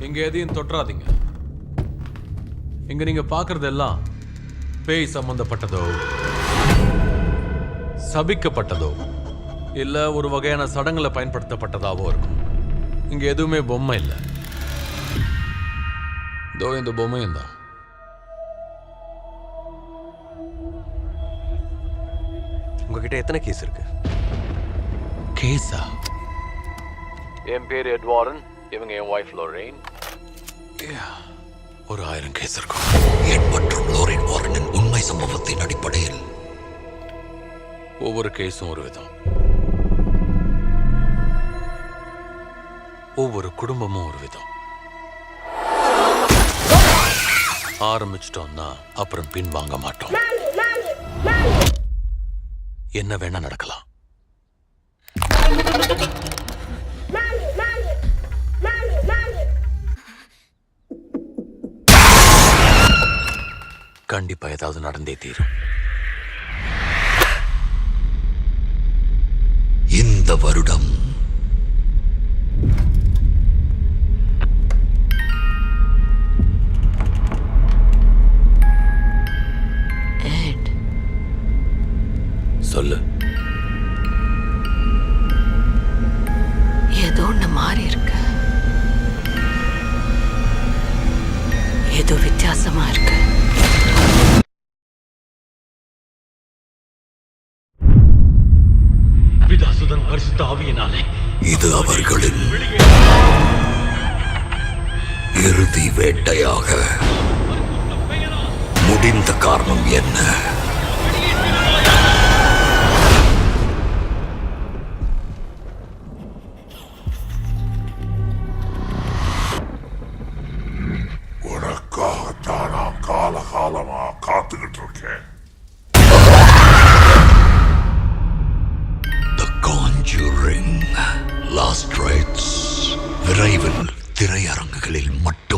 இங்க எதையும் தொற்றாதீங்க. இங்க நீங்க பாக்குறதெல்லாம் பேய் சம்பந்தப்பட்டதோ, சபிக்கப்பட்டதோ, இல்ல ஒரு வகையான சடங்குல பயன்படுத்தப்பட்டதாவோ இருக்கும். இங்க எதுவுமே பொம்மை இல்லை. இதோ இந்த பொம்மையும் தான். உங்ககிட்ட எத்தனை கேஸ் இருக்கு? கேஸா? என் பேர் எட்வார்டன், இவங்க என் ஒய்ஃப் லோரேன். ஒரு 1000 கேஸ் இருக்கும். எட் மற்றும் லோரேன் வாரனின் உண்மை சம்பவத்தின் அடிப்படையில் ஒவ்வொரு கேஸும் ஒரு விதம், ஒவ்வொரு குடும்பமும் ஒரு விதம். ஆரம்பிச்சிட்டோம்னா அப்புறம் பின் வாங்க மாட்டோம். என்ன வேணா நடக்கலாம். கண்டிப்பா ஏதாவது நடந்தே தீரும். இந்த வருடம் சொல்லு. ஏதோ ஒண்ணு மாறி இருக்கு. ஏதோ வித்தியாசமா இருக்கு. பிதாசுதன் பரிசுத்த ஆவியினாலே இது அவர்களின் இறுதி வேட்டையாக முடிந்த காரணம் என்ன? உனக்காகத்தான் நான் காலகாலமா காத்துக்கிட்டு இருக்கேன். The Conjuring Last Rites விரைவில் திரையரங்குகளில் மட்டும்